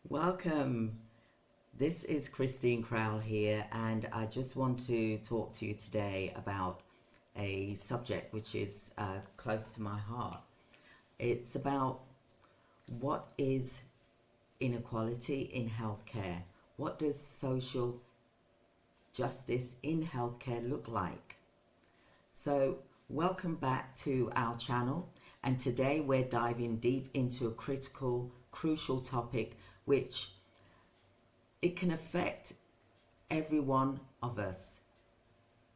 Welcome. This is Christine Crowell here, and I just want to talk to you today about a subject which is close to my heart. It's about what is inequality in healthcare. What does social justice in healthcare look like? So, welcome back to our channel, and today we're diving deep into a crucial topic which it can affect every one of us.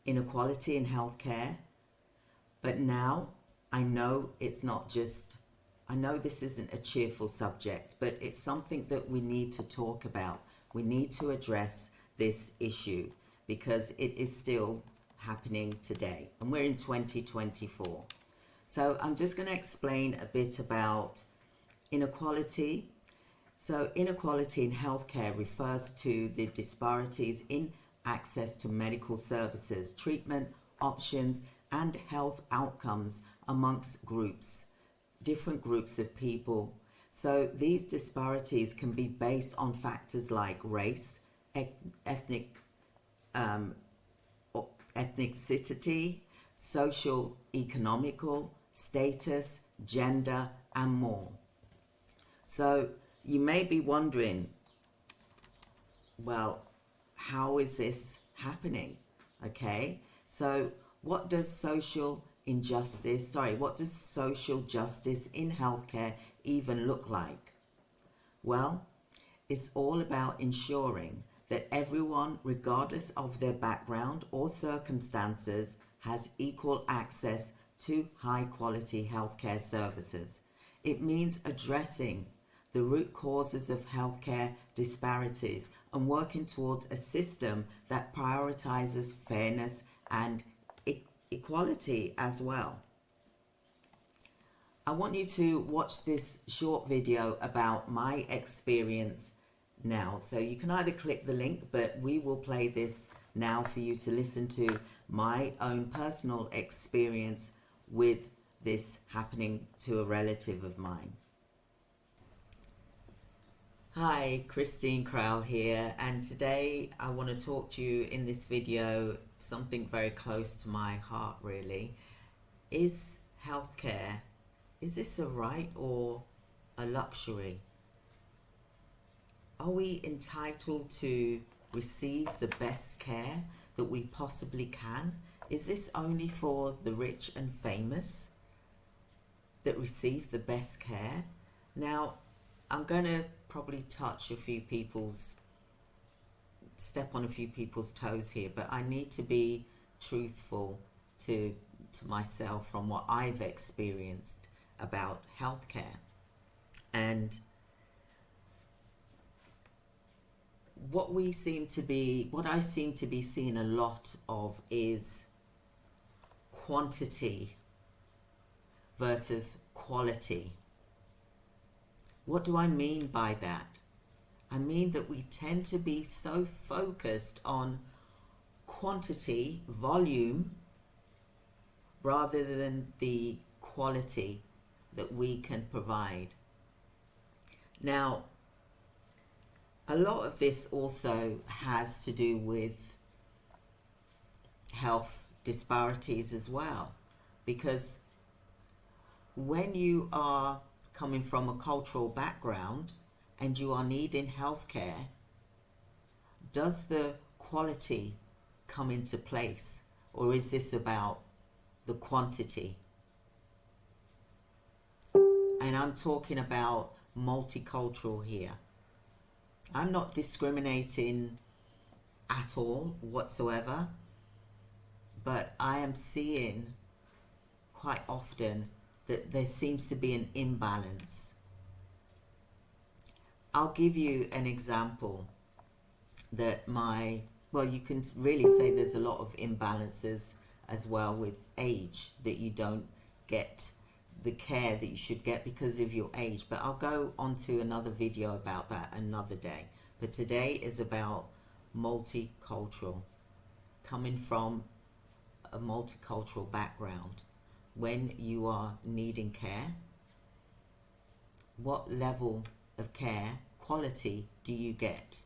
Inequality in healthcare. But now I know it's not just, I know this isn't a cheerful subject, but it's something that we need to talk about. We need to address this issue because it is still happening today, and we're in 2024. So I'm just going to explain a bit about inequality. So inequality in healthcare refers to the disparities in access to medical services, treatment options, and health outcomes amongst groups, different groups of people. So these disparities can be based on factors like race, ethnicity, social, economical status, gender, and more. So you may be wondering, well, how is this happening? Okay, so what does social justice in healthcare even look like? Well, it's all about ensuring that everyone, regardless of their background or circumstances, has equal access to high quality healthcare services. It means addressing the root causes of healthcare disparities and working towards a system that prioritizes fairness and equality as well. I want you to watch this short video about my experience now. So you can either click the link, but we will play this now for you to listen to my own personal experience with this happening to a relative of mine. Hi, Christine Crowell here, and today I want to talk to you in this video something very close to my heart really. Is healthcare, is this a right or a luxury? Are we entitled to receive the best care that we possibly can? Is this only for the rich and famous that receive the best care? Now, I'm going to probably step on a few people's toes here, but I need to be truthful to myself from what I've experienced about healthcare. And what I seem to be seeing a lot of is quantity versus quality. What do I mean by that? I mean that we tend to be so focused on quantity, volume, rather than the quality that we can provide. Now, a lot of this also has to do with health disparities as well, because when you are coming from a cultural background and you are needing healthcare, does the quality come into place, or is this about the quantity? And I'm talking about multicultural here. I'm not discriminating at all whatsoever, but I am seeing quite often that there seems to be an imbalance. I'll give you an example that you can really say there's a lot of imbalances as well with age, that you don't get the care that you should get because of your age. But I'll go on to another video about that another day. But today is about multicultural, coming from a multicultural background. When you are needing care, what level of care, equality do you get?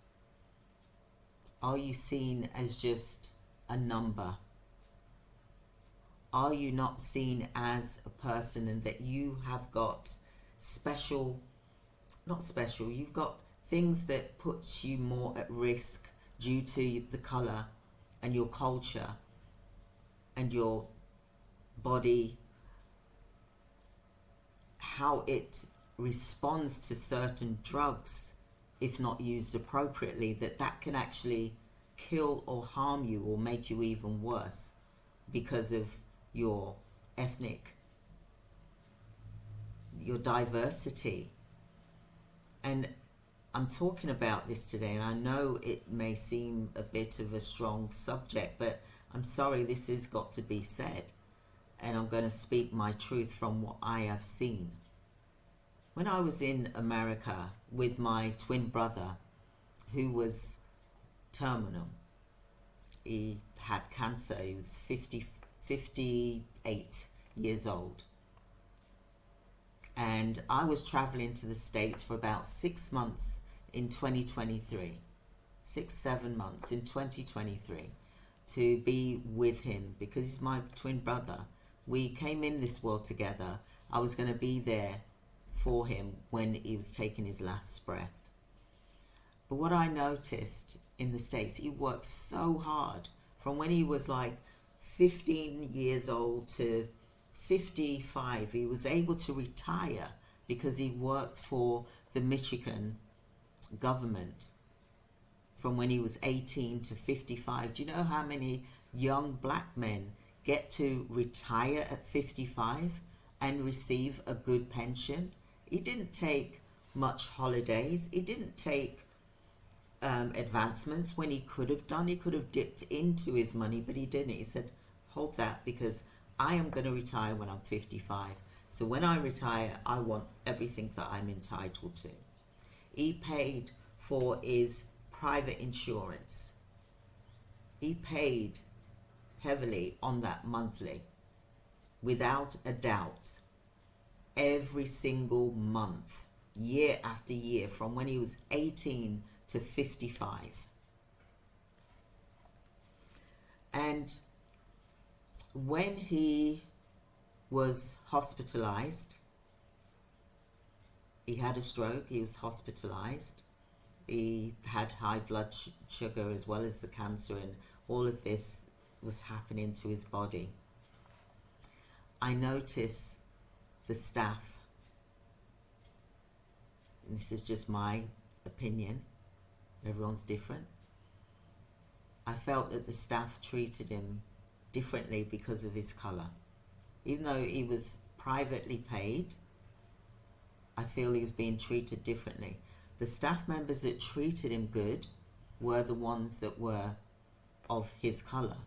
Are you seen as just a number? Are you not seen as a person, and that you have got special, not special, you've got things that puts you more at risk due to the color and your culture and your body, how it responds to certain drugs if not used appropriately, that can actually kill or harm you or make you even worse because of your your diversity. And I'm talking about this today, and I know it may seem a bit of a strong subject, but I'm sorry, this has got to be said. And I'm going to speak my truth from what I have seen. When I was in America with my twin brother, who was terminal, he had cancer, he was 58 years old. And I was traveling to the States for about 6 months in 2023, 6-7 months in 2023, to be with him because he's my twin brother. We came in this world together. I was going to be there for him when he was taking his last breath. But what I noticed in the States, he worked so hard from when he was like 15 years old to 55. He was able to retire because he worked for the Michigan government from when he was 18 to 55. Do you know how many young black men get to retire at 55 and receive a good pension? He didn't take much holidays. He didn't take advancements when he could have done. He could have dipped into his money, but he didn't. He said, hold that, because I am going to retire when I'm 55. So when I retire, I want everything that I'm entitled to. He paid for his private insurance. He paid heavily on that monthly, without a doubt, every single month, year after year, from when he was 18 to 55. And when he was hospitalized, he had a stroke, he was hospitalized, he had high blood sugar as well as the cancer, and all of this was happening to his body. I noticed the staff, and this is just my opinion, everyone's different. I felt that the staff treated him differently because of his colour. Even though he was privately paid, I feel he was being treated differently. The staff members that treated him good were the ones that were of his colour.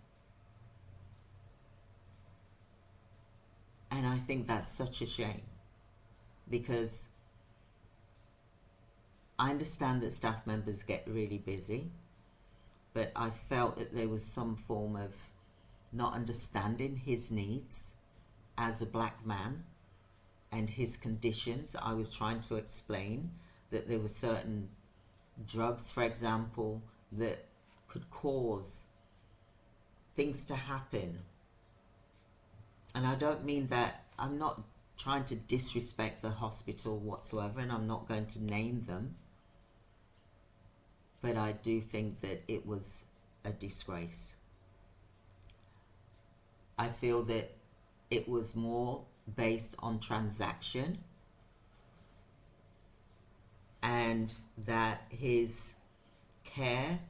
And I think that's such a shame, because I understand that staff members get really busy, but I felt that there was some form of not understanding his needs as a black man and his conditions. I was trying to explain that there were certain drugs, for example, that could cause things to happen. And I don't mean that, I'm not trying to disrespect the hospital whatsoever, and I'm not going to name them. But I do think that it was a disgrace. I feel that it was more based on transaction, and that his care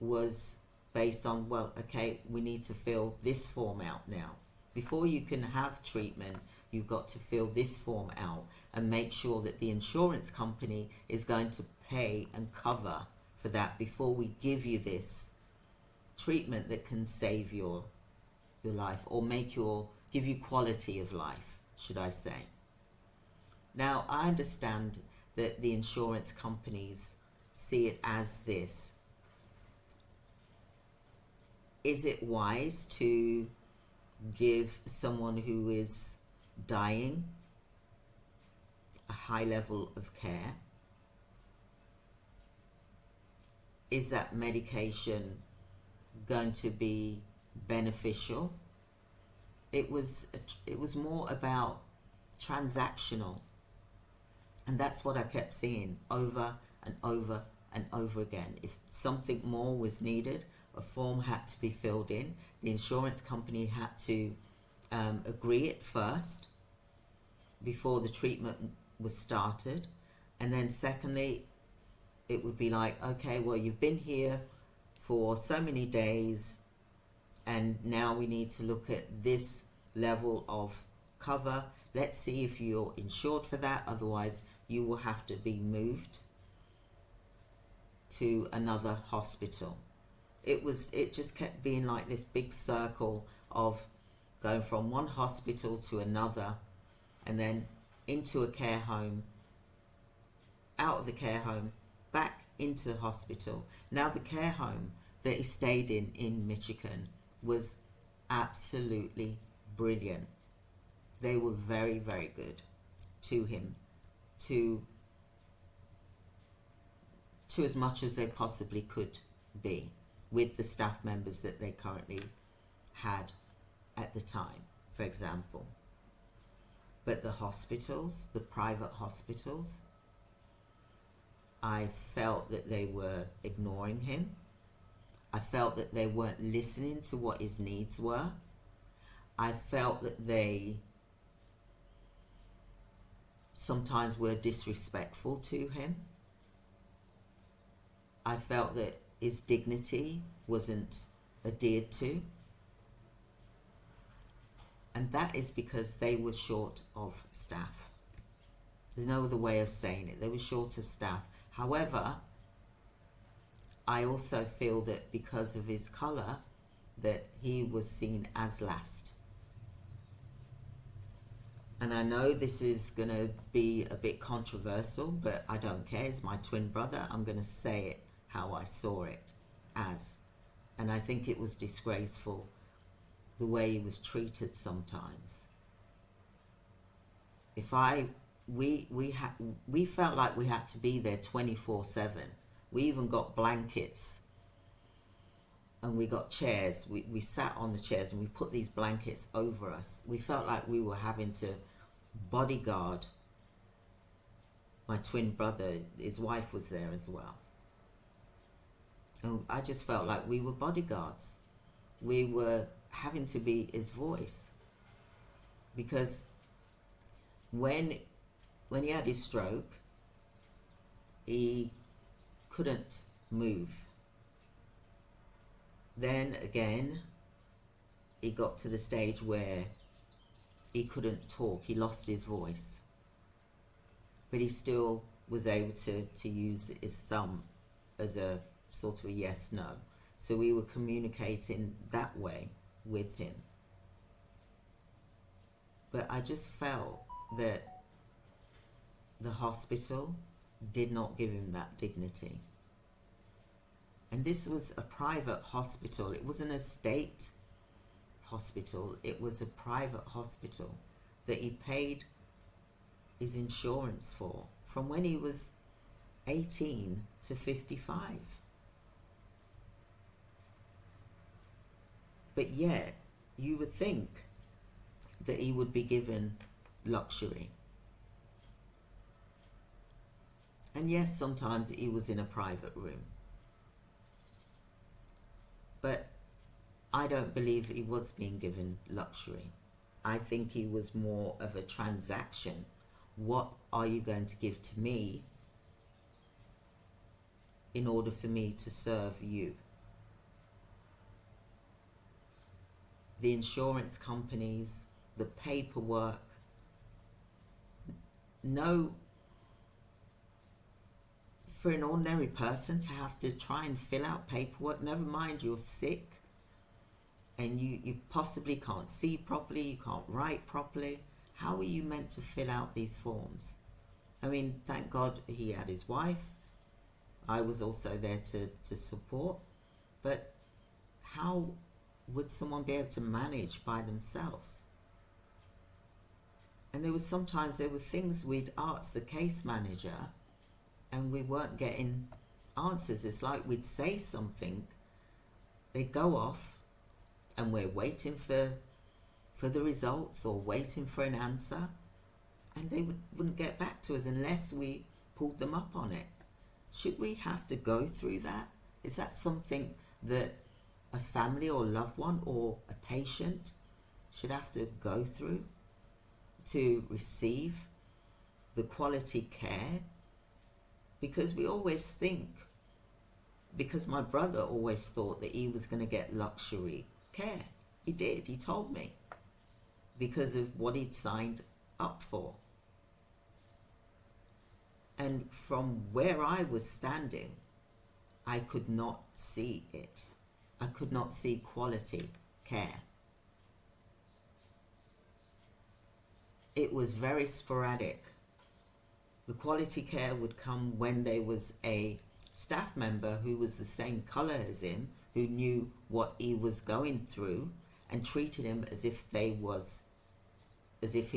was based on, well, okay, we need to fill this form out now. Before you can have treatment, you've got to fill this form out and make sure that the insurance company is going to pay and cover for that before we give you this treatment that can save your life, or give you quality of life, should I say. Now, I understand that the insurance companies see it as this. Is it wise to give someone who is dying a high level of care? is that medication going to be beneficial? It was more about transactional, and that's what I kept seeing over and over and over again. If something more was needed, a form had to be filled in. The insurance company had to agree it first before the treatment was started, and then secondly, it would be like, okay, well, you've been here for so many days, and now we need to look at this level of cover. Let's see if you're insured for that, otherwise you will have to be moved to another hospital. It just kept being like this big circle of going from one hospital to another, and then into a care home, out of the care home, back into the hospital. Now the care home that he stayed in Michigan was absolutely brilliant. They were very, very good to him, to as much as they possibly could be, with the staff members that they currently had at the time, for example. But the hospitals, the private hospitals, I felt that they were ignoring him. I felt that they weren't listening to what his needs were. I felt that they sometimes were disrespectful to him. I felt that his dignity wasn't adhered to. And that is because they were short of staff. There's no other way of saying it. They were short of staff. However, I also feel that because of his colour, that he was seen as last. And I know this is going to be a bit controversial, but I don't care. He's my twin brother. I'm going to say it how I saw it as. And I think it was disgraceful the way he was treated sometimes. We felt like we had to be there 24/7. We even got blankets, and we got chairs. We sat on the chairs and we put these blankets over us. We felt like we were having to bodyguard my twin brother. His wife was there as well. And I just felt like we were bodyguards. We were having to be his voice. Because when he had his stroke, he couldn't move. Then again, he got to the stage where he couldn't talk. He lost his voice. But he still was able to use his thumb as a sort of a yes-no. So we were communicating that way with him. But I just felt that the hospital did not give him that dignity. And this was a private hospital. It wasn't a state hospital. It was a private hospital that he paid his insurance for from when he was 18 to 55. But yet, you would think that he would be given luxury. And yes, sometimes he was in a private room. But I don't believe he was being given luxury. I think he was more of a transaction. What are you going to give to me in order for me to serve you? The insurance companies, the paperwork, for an ordinary person to have to try and fill out paperwork, never mind you're sick and you possibly can't see properly, you can't write properly. How are you meant to fill out these forms? I mean, thank God he had his wife. I was also there to support. But how would someone be able to manage by themselves? And there were things we'd ask the case manager and we weren't getting answers. It's like we'd say something, they'd go off, and we're waiting for the results or waiting for an answer, and they wouldn't get back to us unless we pulled them up on it. Should we have to go through that? Is that something that a family or loved one or a patient should have to go through to receive the quality care? Because we always think, because my brother always thought that he was going to get luxury care. He did, he told me, because of what he'd signed up for. And from where I was standing, I could not see it. I could not see quality care. It was very sporadic. The quality care would come when there was a staff member who was the same colour as him, who knew what he was going through and treated him as if he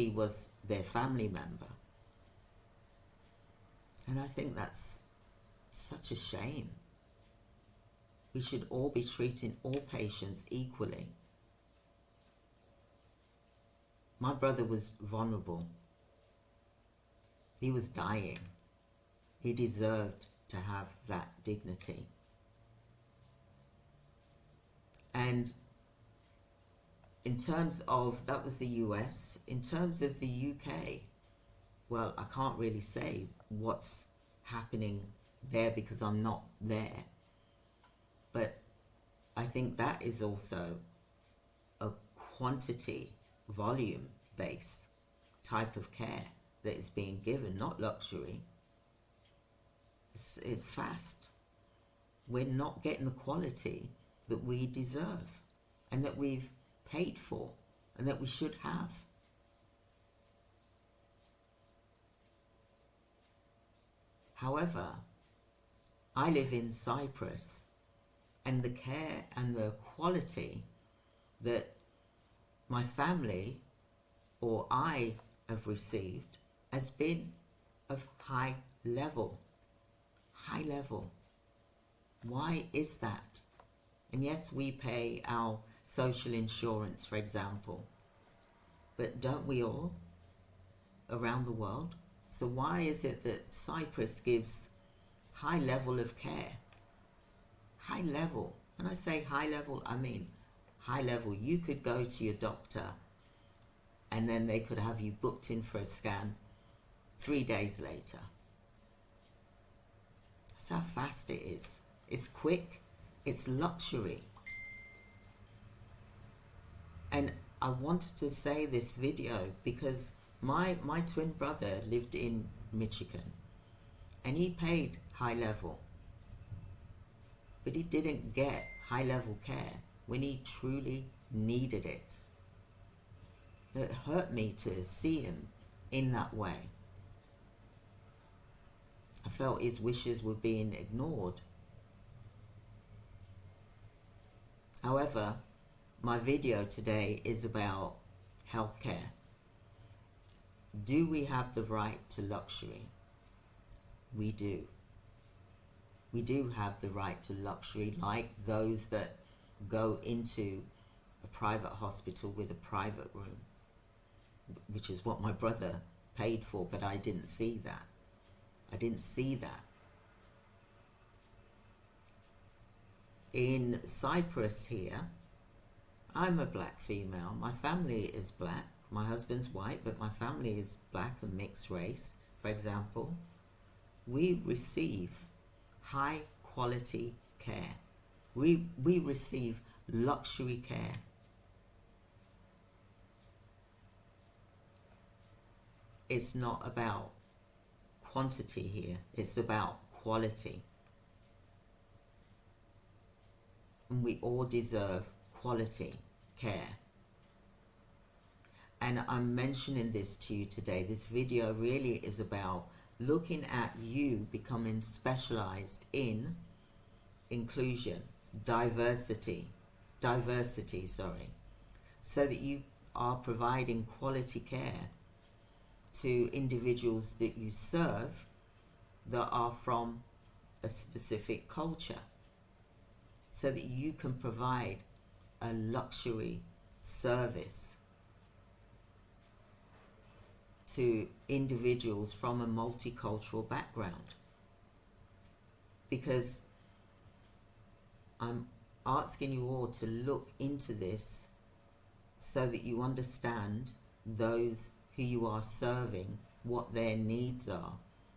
was their family member. And I think that's such a shame. We should all be treating all patients equally. My brother was vulnerable. He was dying. He deserved to have that dignity. And in terms of, that was the US, in terms of the UK, well, I can't really say what's happening there because I'm not there. But I think that is also a quantity, volume based type of care that is being given, not luxury. It's fast. We're not getting the quality that we deserve and that we've paid for and that we should have. However, I live in Cyprus, and the care and the quality that my family or I have received has been of high level. High level. Why is that? And yes, we pay our social insurance, for example, but don't we all around the world? So why is it that Cyprus gives high level of care? High level. When I say high level, I mean high level. You could go to your doctor and then they could have you booked in for a scan 3 days later. That's how fast it is. It's quick. It's luxury. And I wanted to say this video because my twin brother lived in Michigan and he paid high level, but he didn't get high level care when he truly needed it. It hurt me to see him in that way. I felt his wishes were being ignored. However, my video today is about healthcare. Do we have the right to luxury? We do. We do have the right to luxury, like those that go into a private hospital with a private room, which is what my brother paid for, but I didn't see that. I didn't see that. In Cyprus here, I'm a black female. My family is black. My husband's white, but my family is black and mixed race, for example. We receive high quality care. We receive luxury care. It's not about quantity here, it's about quality. And we all deserve quality care. And I'm mentioning this to you today. This video really is about looking at you becoming specialized in inclusion, diversity, so that you are providing quality care to individuals that you serve that are from a specific culture so that you can provide a luxury service to individuals from a multicultural background. Because I'm asking you all to look into this so that you understand those who you are serving, what their needs are.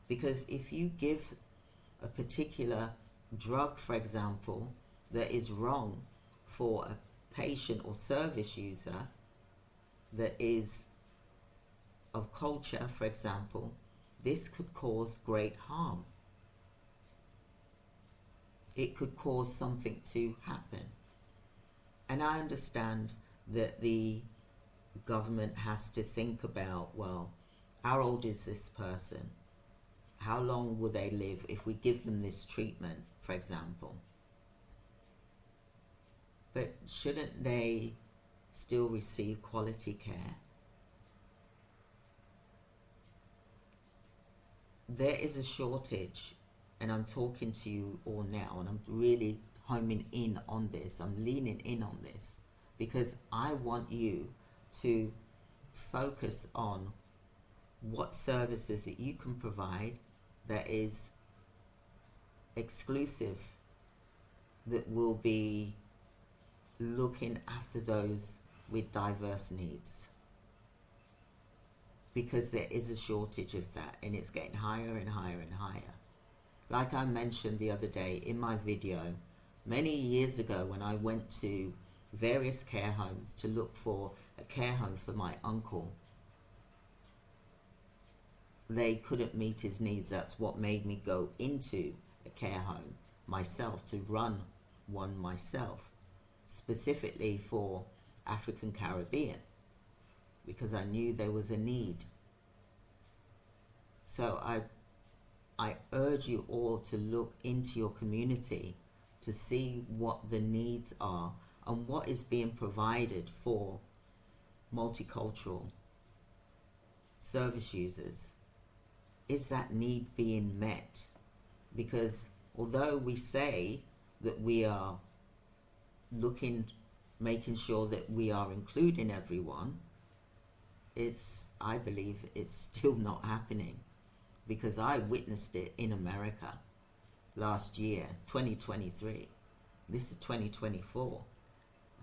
Because if you give a particular drug, for example, that is wrong for a patient or service user that is of culture, for example, this could cause great harm. It could cause something to happen. And I understand that the government has to think about, well, how old is this person? How long will they live if we give them this treatment, for example? But shouldn't they still receive quality care? There is a shortage, and I'm talking to you all now, and I'm really homing in on this. I'm leaning in on this because I want you to focus on what services that you can provide that is exclusive, that will be looking after those with diverse needs. Because there is a shortage of that, and it's getting higher and higher and higher. Like I mentioned the other day in my video, many years ago when I went to various care homes to look for a care home for my uncle, they couldn't meet his needs. That's what made me go into a care home myself, to run one myself, specifically for African Caribbean, because I knew there was a need. So I urge you all to look into your community to see what the needs are and what is being provided for multicultural service users. Is that need being met? Because although we say that we are making sure that we are including everyone, I believe it's still not happening, because I witnessed it in America last year, 2023. This is 2024.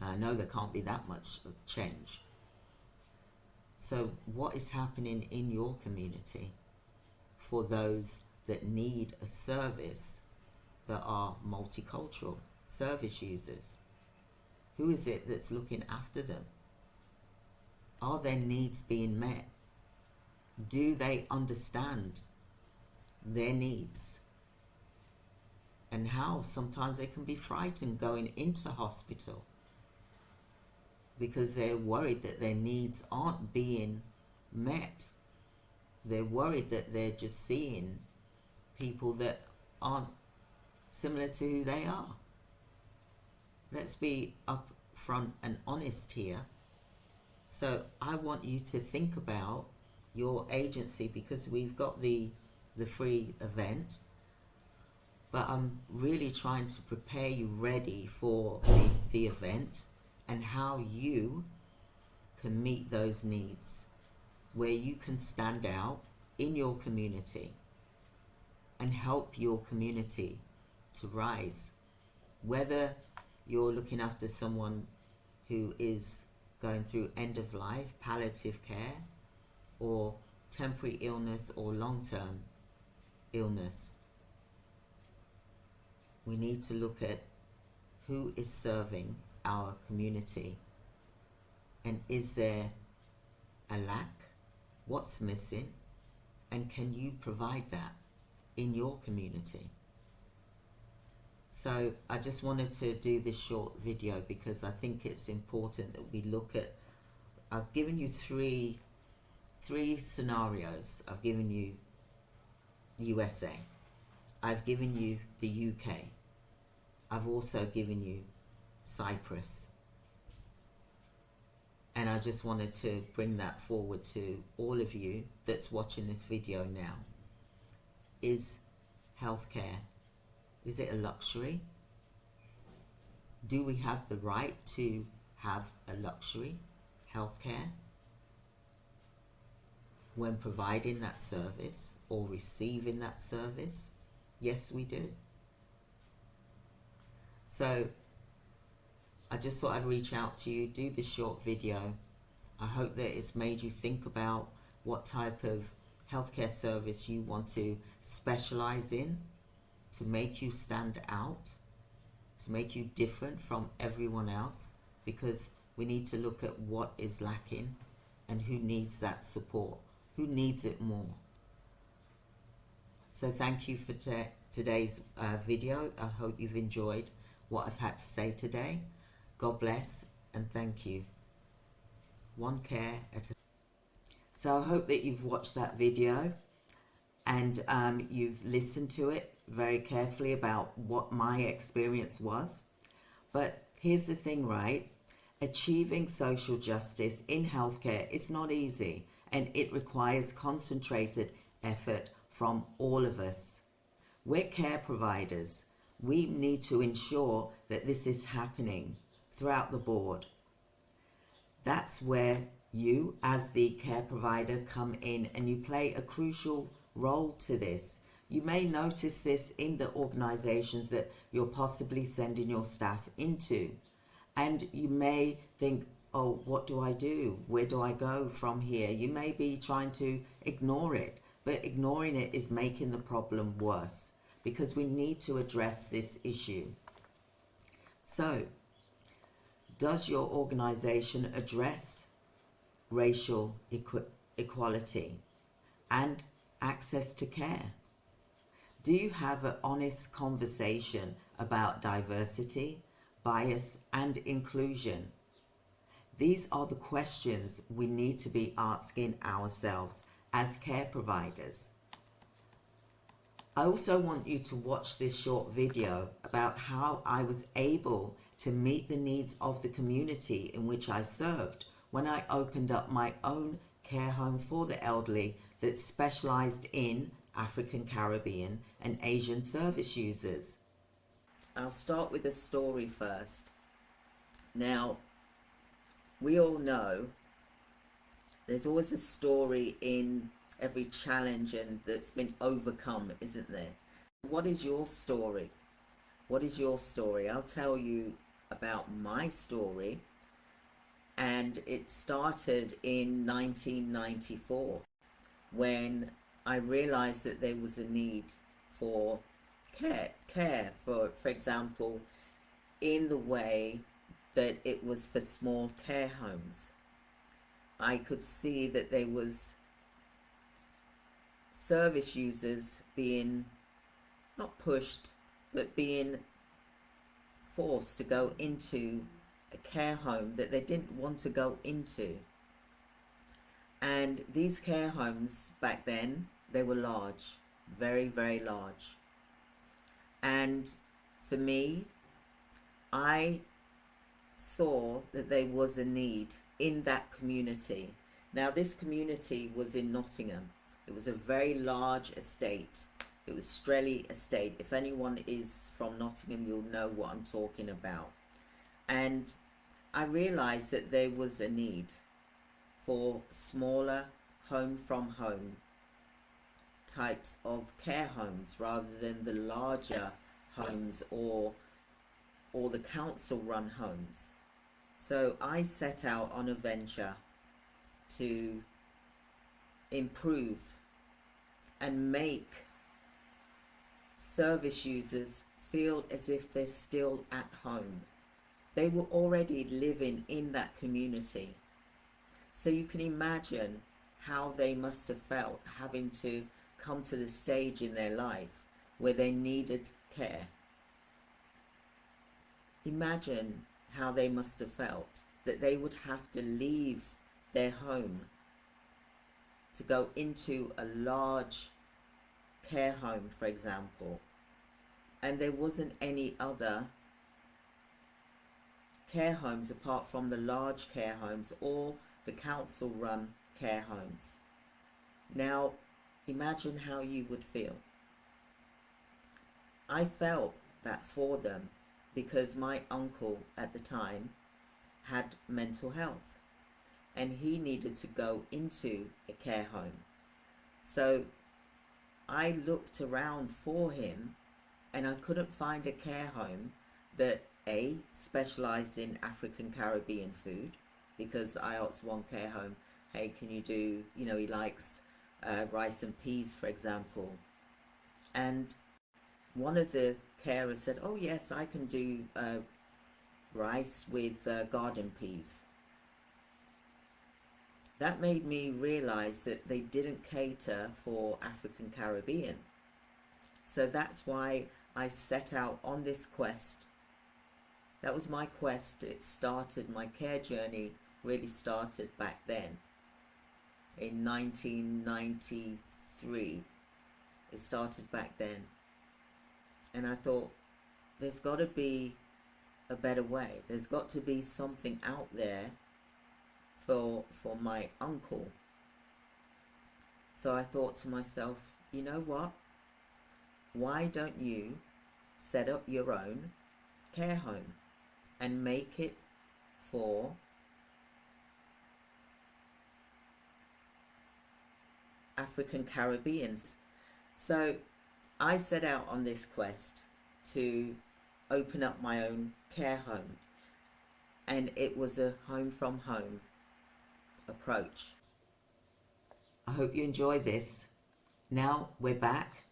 I know there can't be that much change. So what is happening in your community for those that need a service that are multicultural service users? Who is it that's looking after them? Are their needs being met? Do they understand their needs? And how sometimes they can be frightened going into hospital because they're worried that their needs aren't being met. They're worried that they're just seeing people that aren't similar to who they are. Let's be upfront and honest here. So I want you to think about your agency, because we've got the free event, but I'm really trying to prepare you ready for the event and how you can meet those needs, where you can stand out in your community and help your community to rise. Whether you're looking after someone who is going through end of life, palliative care, or temporary illness or long-term illness, we need to look at who is serving our community, and is there a lack? What's missing? And can you provide that in your community? So I just wanted to do this short video because I think it's important that we look at, I've given you three scenarios. I've given you USA. I've given you the UK. I've also given you Cyprus. And I just wanted to bring that forward to all of you that's watching this video now. Is healthcare Is it a luxury? Do we have the right to have a luxury healthcare when providing that service or receiving that service? Yes, we do. So I just thought I'd reach out to you, do this short video. I hope that it's made you think about what type of healthcare service you want to specialize in to make you stand out, to make you different from everyone else, because we need to look at what is lacking and who needs that support, who needs it more. So thank you for today's video. I hope you've enjoyed what I've had to say today. God bless and thank you. One care at a time. So I hope that you've watched that video and you've listened to it very carefully about what my experience was. But here's the thing, right? Achieving social justice in healthcare is not easy, and it requires concentrated effort from all of us. We're care providers. We need to ensure that this is happening throughout the board. That's where you, as the care provider, come in and you play a crucial role to this. You may notice this in the organizations that you're possibly sending your staff into. And you may think, oh, what do I do? Where do I go from here? You may be trying to ignore it, but ignoring it is making the problem worse, because we need to address this issue. So, does your organization address racial equality and access to care? Do you have an honest conversation about diversity, bias, and inclusion? These are the questions we need to be asking ourselves as care providers. I also want you to watch this short video about how I was able to meet the needs of the community in which I served when I opened up my own care home for the elderly that specialized in African, Caribbean, and Asian service users. I'll start with a story first. Now, we all know there's always a story in every challenge and that's been overcome, isn't there? What is your story? What is your story? I'll tell you about my story. And it started in 1994 when I realized that there was a need for care for example, in the way that it was for small care homes. I could see that there was service users being not pushed, but being forced to go into a care home that they didn't want to go into. And these care homes back then, they were large, very, very large. And for me, I saw that there was a need in that community. Now, this community was in Nottingham. It was a very large estate. It was Strelly Estate. If anyone is from Nottingham, you'll know what I'm talking about. And I realized that there was a need for smaller home from home types of care homes rather than the larger homes or the council run homes. So I set out on a venture to improve and make service users feel as if they're still at home. They were already living in that community. So you can imagine how they must have felt having to come to the stage in their life where they needed care. Imagine how they must have felt that they would have to leave their home to go into a large care home, for example, and there wasn't any other care homes apart from the large care homes or the council run care homes. Now imagine how you would feel. I felt that for them because my uncle at the time had mental health and he needed to go into a care home. So I looked around for him and I couldn't find a care home that A, specialized in African Caribbean food, because I asked one care home, hey, can you do, he likes rice and peas, for example. And one of the carers said, oh yes, I can do rice with garden peas. That made me realize that they didn't cater for African Caribbean. So that's why I set out on this quest. That was my quest. It started, my care journey really started back then in 1993. It started back then. And I thought, there's got to be a better way. There's got to be something out there for my uncle. So I thought to myself, you know what? Why don't you set up your own care home and make it for African Caribbeans? So I set out on this quest to open up my own care home, and it was a home from home approach. I hope you enjoyed this. Now we're back.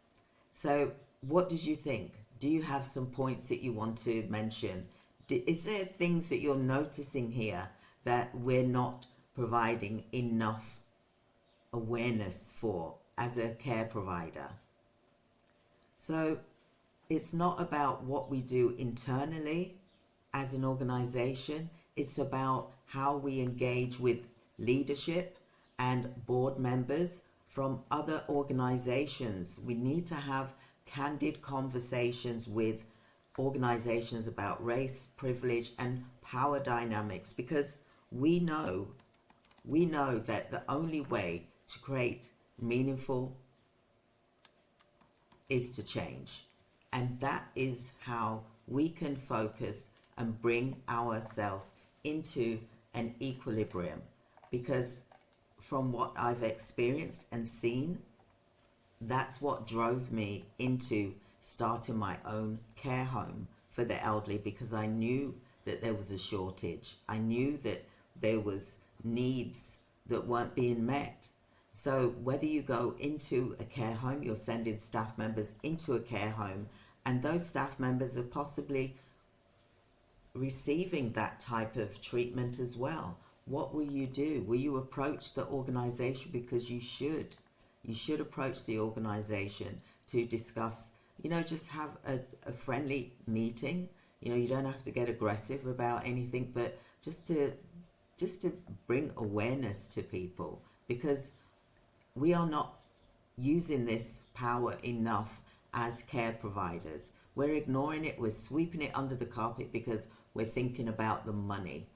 So, what did you think? Do you have some points that you want to mention? Is there things that you're noticing here that we're not providing enough awareness for as a care provider? So, it's not about what we do internally as an organization, it's about how we engage with leadership and board members from other organizations. We need to have candid conversations with organizations about race, privilege, and power dynamics, because we know that the only way to create meaningful is to change. And that is how we can focus and bring ourselves into an equilibrium. Because from what I've experienced and seen, that's what drove me into starting my own care home for the elderly, because I knew that there was a shortage. I knew that there was needs that weren't being met. So whether you go into a care home, you're sending staff members into a care home, and those staff members are possibly receiving that type of treatment as well. What will you do? Will you approach the organization? Because you should. You should approach the organization to discuss, just have a friendly meeting. You don't have to get aggressive about anything, but just to bring awareness to people, because we are not using this power enough as care providers. We're ignoring it, we're sweeping it under the carpet because we're thinking about the money.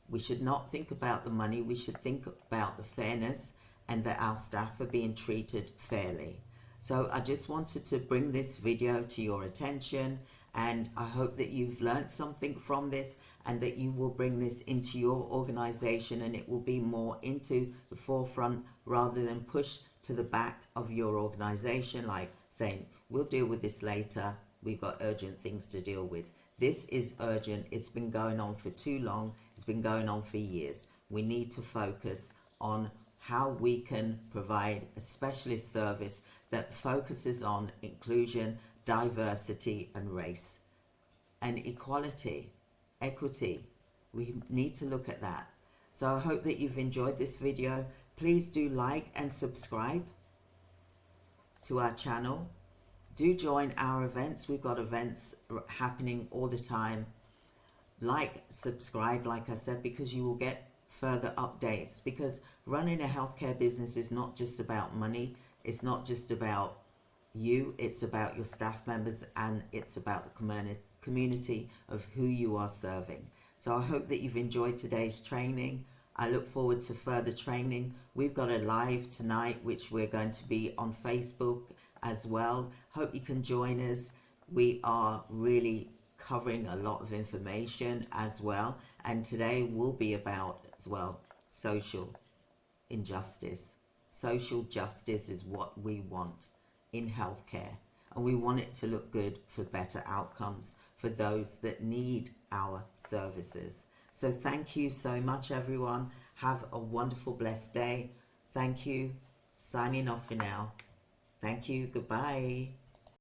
We should not think about the money, we should think about the fairness and that our staff are being treated fairly. So I just wanted to bring this video to your attention, and I hope that you've learned something from this and that you will bring this into your organization, and it will be more into the forefront rather than pushed to the back of your organization, like saying, we'll deal with this later, we've got urgent things to deal with. This is urgent. It's been going on for too long. It's been going on for years. We need to focus on how we can provide a specialist service that focuses on inclusion, diversity, and race, and equality, equity. We need to look at that. So I hope that you've enjoyed this video. Please do like and subscribe to our channel. Do join our events. We've got events happening all the time. Like, subscribe, like I said, because you will get further updates. Because running a healthcare business is not just about money. It's not just about you. It's about your staff members, and it's about the community of who you are serving. So I hope that you've enjoyed today's training. I look forward to further training. We've got a live tonight, which we're going to be on Facebook as well. Hope you can join us. we are really covering a lot of information as well. And today will be about as well social injustice. Social justice is what we want in healthcare, and we want it to look good for better outcomes for those that need our services. So thank you so much, everyone. Have a wonderful, blessed day. Thank you. Signing off for now. Thank you. Goodbye.